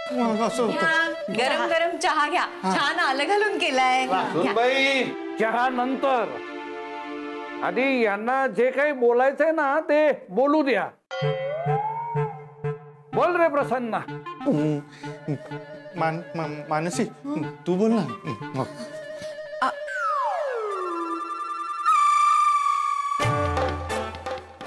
असं होतं. गरम गरम चहा घ्या, छान आलं घालून केलाय. सुनबाई चहा नंतर, आधी यांना जे काही बोलायचंय ना ते बोलू द्या. बोल रे प्रसन्ना. मानसी तू बोल ना.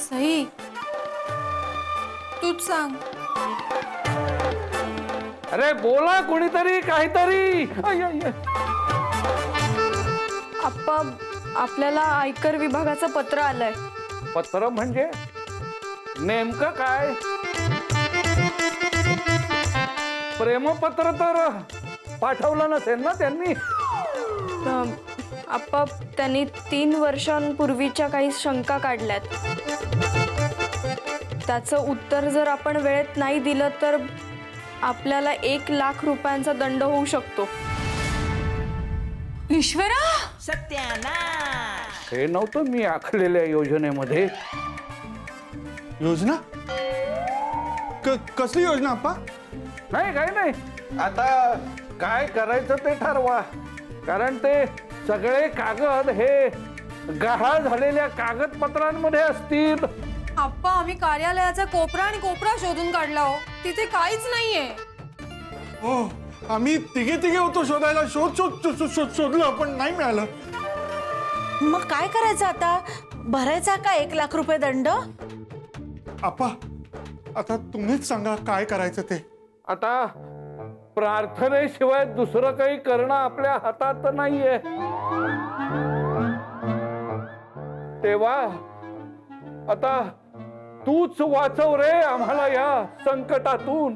सई तूच सांग. अरे बोला कोणीतरी काहीतरी. आप्पा आपल्याला आयकर विभागाचं पत्र आलंय. पत्र म्हणजे नेमकं काय? प्रेमपत्र तर पाठवलं नसेल ना त्यांनी? आप्पा त्यांनी 3 वर्षांपूर्वीच्या काही शंका काढल्यात. त्याचं उत्तर जर आपण वेळेत नाही दिलं तर आपल्याला 1 लाख रुपयांचा दंड होऊ शकतो. ईश्वरा, सत्यानाश. हे नव्हतं मी आखलेल्या योजनेमध्ये. योजना? कसली योजना आप्पा? नाही काही नाही, आता काय करायचं ते ठरवा. कारण ते सगळे कागद हे गहाळ झालेल्या कागदपत्रांमध्ये असतील. आप्पा आम्ही कार्यालयाचा कोपरा आणि कोपरा शोधून काढला हो, तिथे काहीच नाहीये. हो आम्ही तिघे होतो शोधायला. शोधलं पण नाही मिळालं. मग काय करायचं आता? भरायचा का 1 लाख रुपये दंड? आप्पा आता तुम्हीच सांगा काय करायचं ते. आता प्रार्थनेशिवाय दुसरं काही करणं आपल्या हातात नाहीये. तेव्हा आता तूच वाचव रे आम्हाला या संकटातून.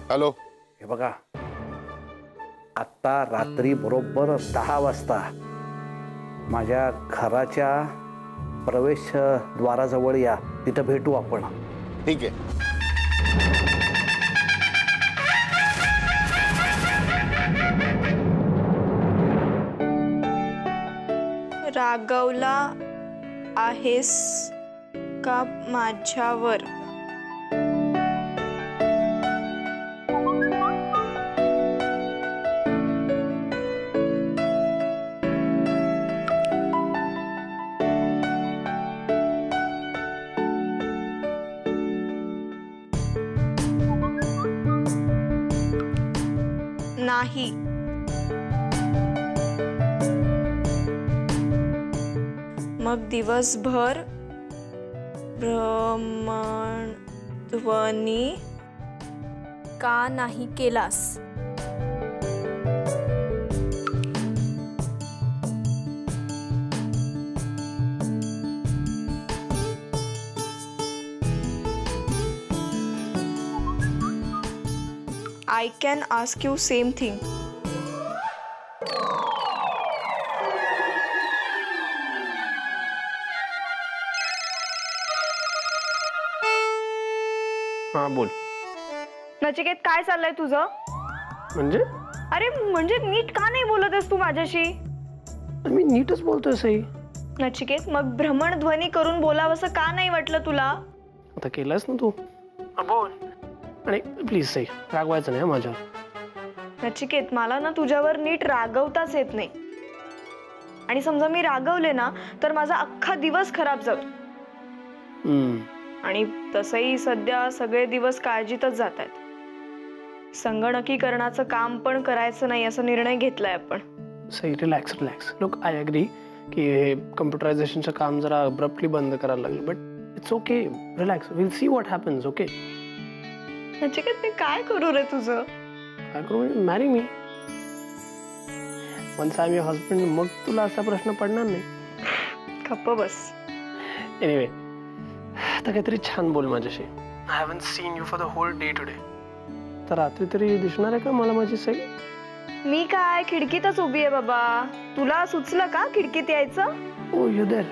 हॅलो. हे बघा, आता रात्री बरोबर 10 वाजता माझ्या घराच्या प्रवेशद्वाराजवळ या. तिथं भेटू आपण. ठीक आहे. रागवला आहेस का माझ्यावर? नाही. मग दिवसभर भ्रमणध्वनी का नाही केलास? I can ask you same thing. हाँ बोल. नचिकेत काय चाललंय तुझं? म्हणजे? अरे म्हणजे नीट का नाही बोलत आहेस तू माझ्याशी? मी नीटच बोलतोय सई. नचिकेत मग भ्रमणध्वनी करून बोलावंसं का नाही वाटलं तुला? आता केलंस ना तू. बोल. आणि प्लीज सई रागवायचं नाही माझ्यावर. नचिकेत मला ना तुझ्यावर नीट रागवताच येत नाही. आणि समजा मी रागवले ना तर माझा अख्खा दिवस खराब जातो. आणि तसंही सध्या सगळे दिवस काळजीतच जात आहेत. संगणकीकरणाचं काम पण करायचं नाही असा निर्णय घेतलाय आपण. Sai relax relax. Look I agree की हे कम्प्युटरायझेशनचं काम जरा अब्रप्टली बंद करायला लागलं. But it's okay. Relax. Will see what happens. Okay. Nachiket मी काय करू रे तुझं? काय करू? Marry me. Once I am your husband मग तुला असा प्रश्न पडणार नाही. खप्प बस. एनिवे आता काहीतरी छान बोल माझ्याशी. I haven't seen you for the whole day today. तर रात्री तरी दिसणार आहे का मला माझी सई? मी काय खिडकीतच उभी आहे बाबा. तुला सुचलं का खिडकीत यायचं? ओ यू देअर.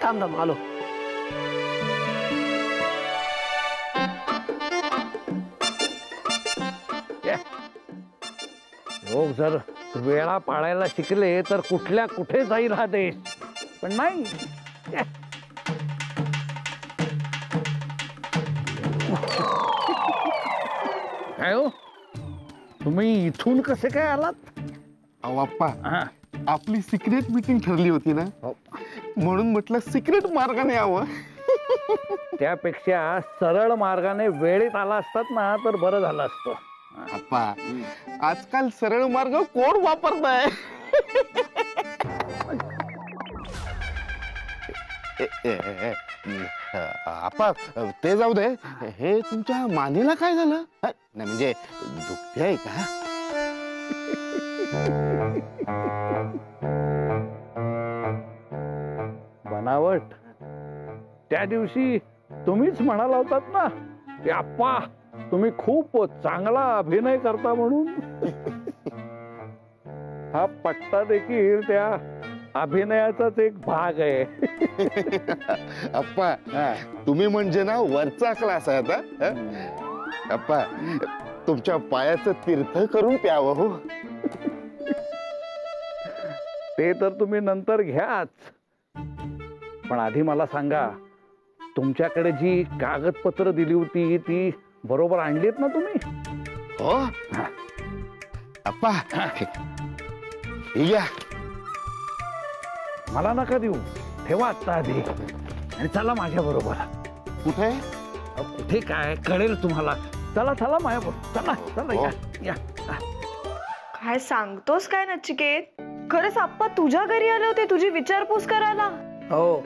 थांब थांब आलो. लोक जर वेळा पाळायला शिकले तर कुठल्या कुठे जाईल हा देश, पण नाही. काय हो, तुम्ही इथून कसे काय आलात? अहो आप्पा, हा. आपली सिक्रेट मीटिंग ठरली होती ना, म्हणून म्हटलं सिक्रेट मार्गाने यावं. त्यापेक्षा सरळ मार्गाने वेळेत आला असतात ना तर बरं झालं असतं. आप्पा, आजकाल सरळ मार्ग कोण वापरताय? आप्पा, ते जाऊ दे. हे तुमच्या मानेला काय झालं? नाही म्हणजे दुखते आहे का? बनावट. त्या दिवशी तुम्हीच म्हणाला होतात ना की आप्पा तुम्ही खूप चांगला अभिनय करता म्हणून. हा पट्टा देखील त्या अभिनयाचाच एक भाग आहे. आप्पा, तुम्ही म्हणजे ना वरचा क्लास आहे आता. आप्पा, तुमच्या पायाचं तीर्थ करून प्यावं हो. ते तर तुम्ही नंतर घ्याच, पण आधी मला सांगा, तुमच्याकडे जी कागदपत्र दिली होती ती बरोबर आणलीत ना तुम्ही? हो आप्पा, हे घ्या. मला नका देऊ, ठेवा आत्ता आधी आणि चला माझ्या बरोबर. कुठे? कुठे काय कळेल तुम्हाला. चला चला माझ्या बरोबर, चला चला या, या. काय सांगतोस काय नचिकेत? खरंच आप्पा तुझ्या घरी आले होते तुझी विचारपूस करायला? हो,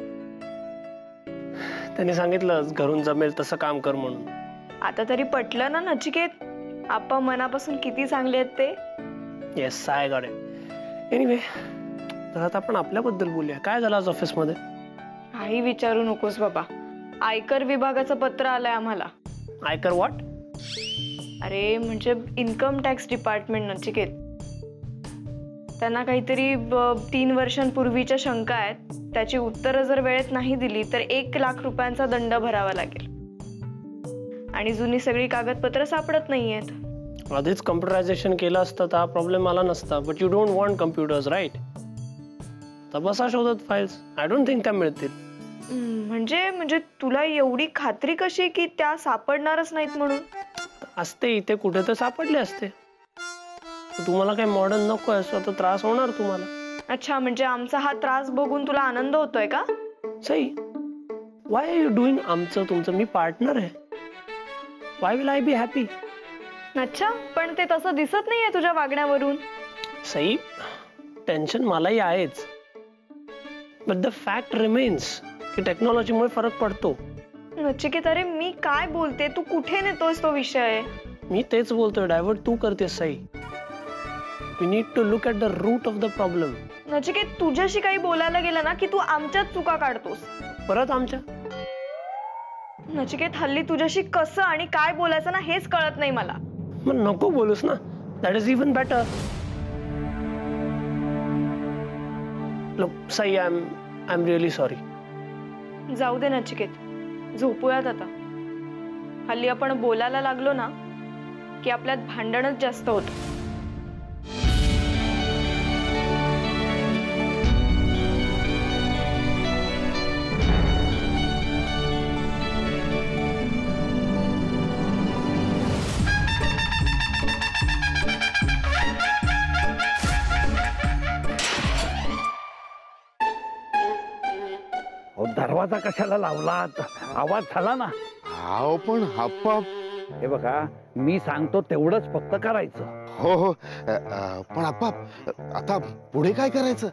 त्यांनी सांगितलं घरून जमेल तसं काम कर म्हणून. आता तरी पटलं ना नचिकेत, आप्पा मनापासून किती चांगले आहेत ते? Yes, I got it. Anyway, तर आता आपण आपल्याबद्दल बोलूया. काय झालं आज ऑफिसमध्ये? काही विचारू नकोस बाबा, आयकर विभागाचं पत्र आलंय आम्हाला. आयकर व्हॉट? अरे म्हणजे इन्कम टॅक्स डिपार्टमेंट नचिकेत. त्यांना काहीतरी 3 वर्षांपूर्वीच्या शंका आहेत, त्याची उत्तरं जर वेळेत नाही दिली तर 1 लाख रुपयांचा दंड भरावा लागेल. आणि जुनी सगळी कागदपत्र सापडत नाहीयेत. आधीच कम्प्युटरायझेशन केलं असतं तर हा प्रॉब्लेम आला नसता. But you don't want computers, right? तर बसा शोधत फाईल्स. आय डोंट थिंक त्या मिळतील. म्हणजे तुला एवढी खात्री कशी की त्या सापडणारच नाहीत म्हणून? असते इथे कुठे तर सापडले असते. तुम्हाला काही मॉडर्न नको आहे, स्वतः त्रास होणार तुम्हाला. अच्छा, म्हणजे आमचा हा त्रास बघून तुला आनंद होतोय का? Sai, why are you doing आमचं तुमचं? मी पार्टनर आहे. Why will I be happy? अच्छा, पण ते तसं दिसत नाहीये तुझ्या वागण्यावरून. सई, टेन्शन मलाही आहेच, बट द फॅक्ट रिमेन्स की टेक्नॉलॉजीमुळे फरक पडतो. नचिकेत, अरे मी काय बोलते, तू कुठे नेतोस तो विषय? मी तेच बोलतोय, डायव्हर्ट तू करतेस. Sai, we need to look at the root of the problem. Nachiket, तुझ्याशी काही बोलायला गेलं ना की तू आमच्याच चुका काढतोस. परत आमच्या? नचिकेत, हल्ली तुझ्याशी कसं आणि काय बोलायचं ना हेच कळत नाही मला. मग नको बोलूस ना, that is even better. Look Sai, I am really sorry. जाऊ दे नचिकेत, झोपूयात आता. हल्ली आपण बोलायला लागलो ना की आपल्यात भांडणच जास्त होतं. दरवाजा कशाला लावलात? आवाज झाला ना. हाव, पण आप्पा. हे बघा, मी सांगतो तेवढंच फक्त करायचं. हो हो, पण आप्पा आता पुढे काय करायचं?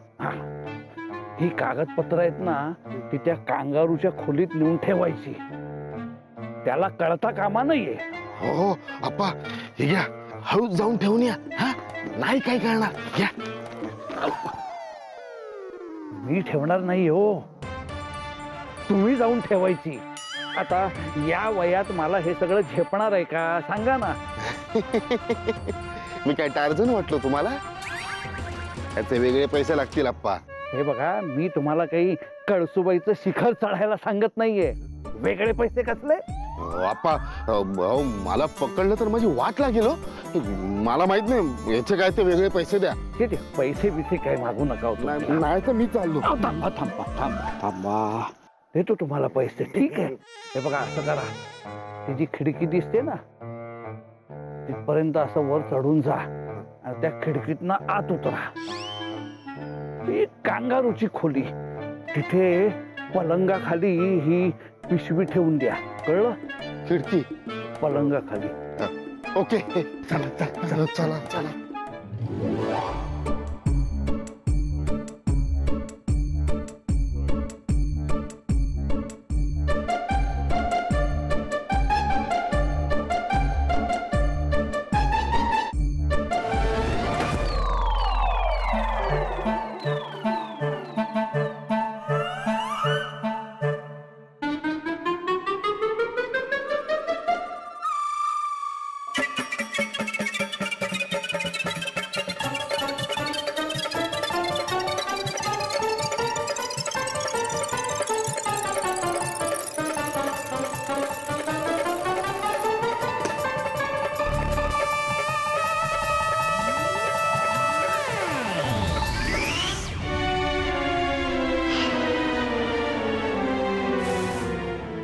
ही कागदपत्र आहेत ना, ती त्या कांगारूच्या खोलीत नेऊन ठेवायची. त्याला कळता कामा नाहीये. हो हो आप्पा, हे घ्या, हळूच जाऊन ठेवून या. हा, नाही काय करणार. घ्या. मी ठेवणार नाही हो, तुम्ही जाऊन ठेवायची. आता या वयात मला हे सगळं झेपणार आहे का सांगा ना? मी काय टार्झन वाटलो तुम्हाला? त्याचे वेगळे पैसे लागतील आप्पा. हे बघा, मी तुम्हाला काही कळसुबाईचं शिखर चढायला सांगत नाहीये. वेगळे पैसे कसले? आप्पा अहो, मला पकडलं तर माझी वाट लागेल हो. मला माहित नाही याचे काय ते वेगळे पैसे द्या. हे ते पैसे बिसे काय मागू नका हो तुम्ही. नाही तर मी चाललो. थांबा देतो तुम्हाला पैसे, ठीक आहे. हे बघा असं करा, ती जी खिडकी दिसते ना तिथपर्यंत असं वर चढून जा आणि त्या खिडकीतनं आत उतरा. ती कांगारूची खोली, तिथे पलंगाखाली ही पिशवी ठेवून द्या, कळलं? खिडकी पलंगाखाली. ओके. चला चला चला चला.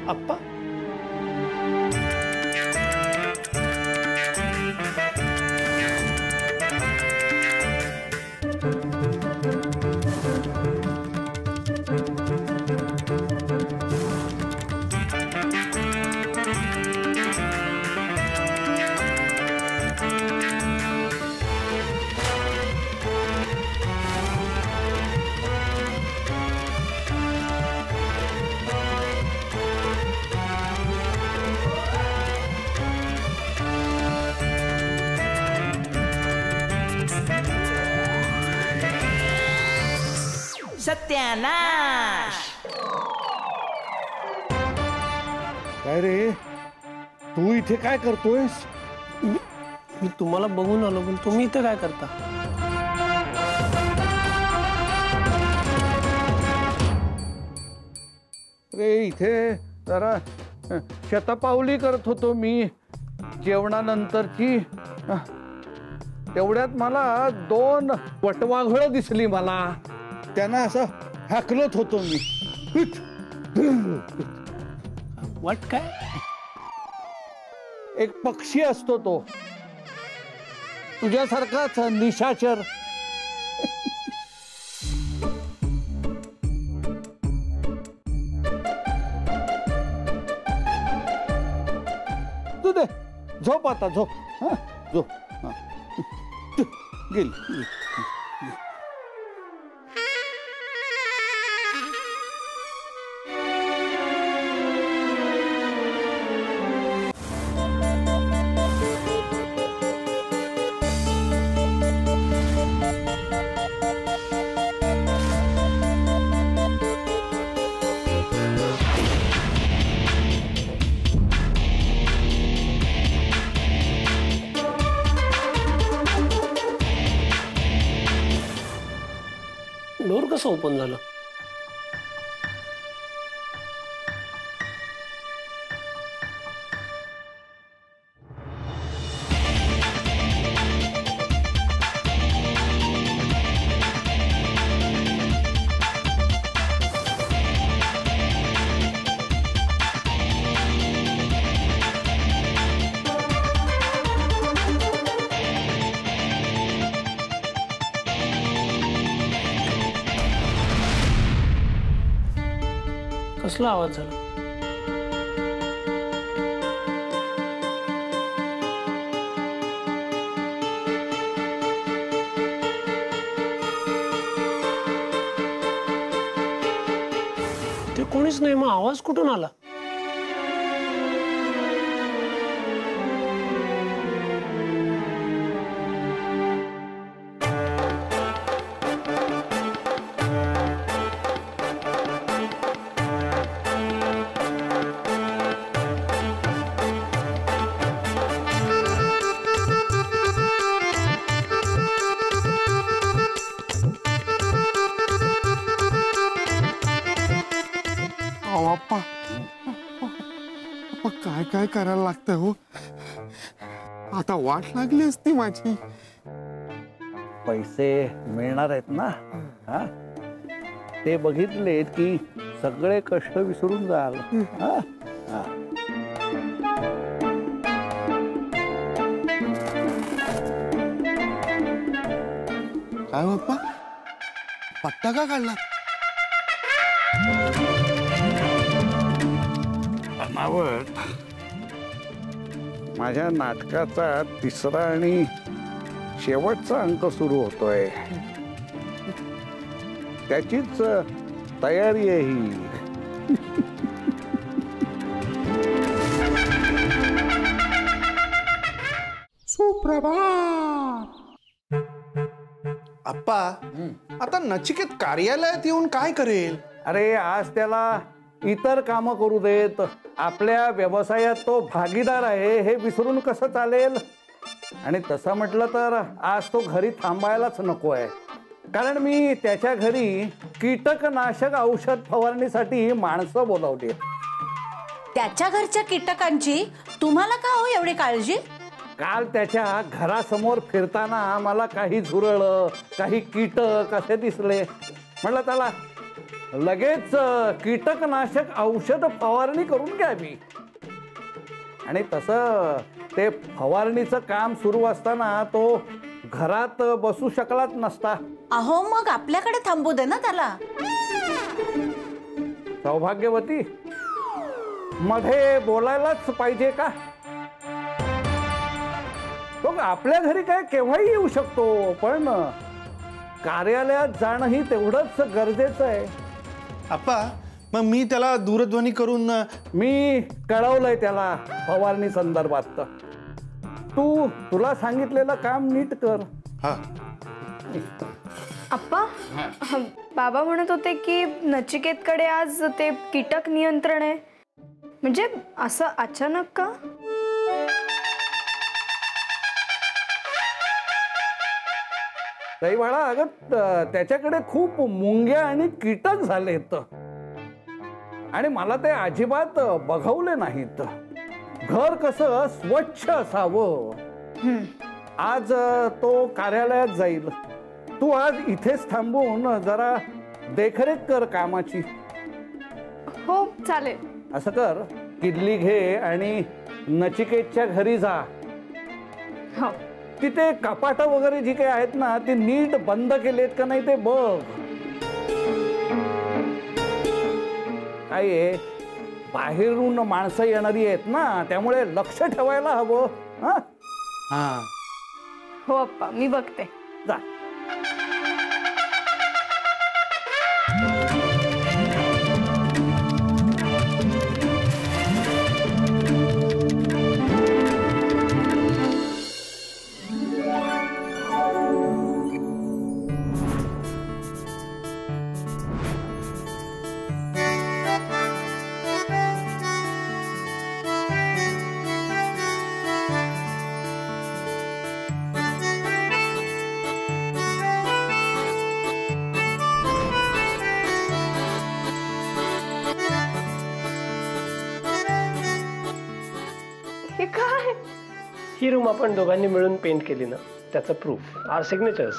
आप्पा सत्यानाश. काय रे, तू इथे काय करतोयस? मी तुम्हाला बघून आलो, पण तुम्ही इथे काय करता? रे इथे जरा शतपावली करत होतो मी जेवणानंतरची. तेवढ्यात मला 2 वटवाघळं दिसली मला. त्यांना असं हाकलत होतो मी. वाट काय? एक पक्षी असतो तो, तुझ्यासारखाच निशाचर. तू दे, झोप आता, झोप. हा झोप. हा गेली. डोर कसं ओपन झालं? कसला आवाज झाला? ते कोणीच नाही, मग आवाज कुठून आला? अहो, आप्पा करायला लागतंय हो. आता वाट लागली असती माझी. पैसे मिळणार आहेत ना? हा, ते बघितले की सगळे कष्ट विसरून जाल. हा? हा. काय बाप्पा, पट्टा का काढला? बनावट, माझ्या नाटकाचा तिसरा आणि शेवटचा अंक सुरू होतोय. त्याचीच तयारी आहे ही. आप्पा, आता नचिकेत कार्यालयात येऊन काय करेल? अरे आज त्याला इतर कामं करू देत. आपल्या व्यवसायात तो भागीदार आहे हे विसरून कसं चालेल? आणि तसं म्हटलं तर आज तो घरी थांबायलाच नको आहे. कारण मी त्याच्या घरी कीटकनाशक औषध फवारणीसाठी माणसं बोलावली. त्याच्या घरच्या कीटकांची तुम्हाला का हो एवढी काळजी? काल त्याच्या घरासमोर फिरताना मला काही झुरळ, काही कीटक असे दिसले. म्हटलं त्याला लगेच कीटकनाशक औषध फवारणी करून घ्यावी. आणि तसं ते फवारणीचं काम सुरू असताना तो घरात बसू शकलाच नसता. अहो मग आपल्याकडे थांबू दे ना त्याला. सौभाग्यवती, मध्ये बोलायलाच पाहिजे का? तो आपल्या घरी काय केव्हाही येऊ शकतो, पण कार्यालयात जाणंही तेवढंच गरजेचं आहे. आप्पा, मग मी त्याला दूरध्वनी करून मी कळवलंय त्याला फवारणी संदर्भात. तुला सांगितलेलं काम नीट कर. हा. आप्पा, बाबा म्हणत होते की नचिकेतकडे आज ते कीटक नियंत्रण आहे. म्हणजे असं अचानक का? काही वेळा अगं त्याच्याकडे खूप मुंग्या आणि कीटक झालेत आणि मला ते अजिबात बघवले नाहीत. घर कसं स्वच्छ असावं. आज तो कार्यालयात जाईल. तू आज इथेच थांबून जरा देखरेख कर कामाची. हो चालेल. असं कर, किडली घे आणि नचिकेतच्या घरी जा. हो. तिथे कपाट वगैरे जी काही आहेत ना ती नीट बंद केलेत का नाही ते बघ. काय आहे, बाहेरून माणसं येणारी आहेत ना, त्यामुळे लक्ष ठेवायला हवं. हा. हो अप्पा, मी बघते. जा. हे काय? ही रूम आपण दोघांनी मिळून पेंट केली ना, त्याचं प्रूफ, आर सिग्नेचर्स.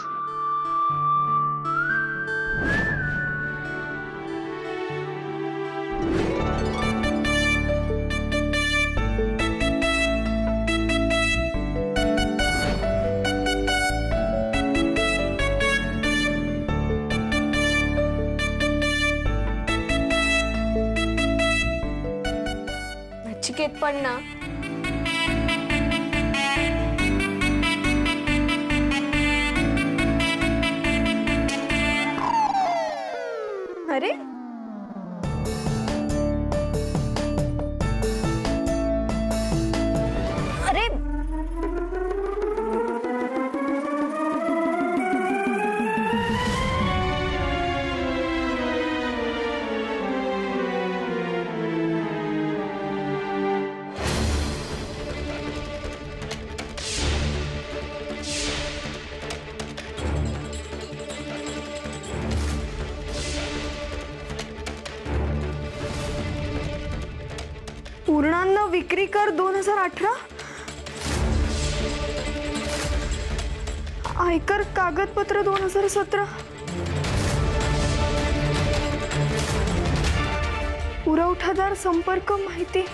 नचिकेत पण ना अरे अरे पूर्णान्न विक्री कर 2018, आयकर कागदपत्र 2017, पुरवठादार संपर्क माहिती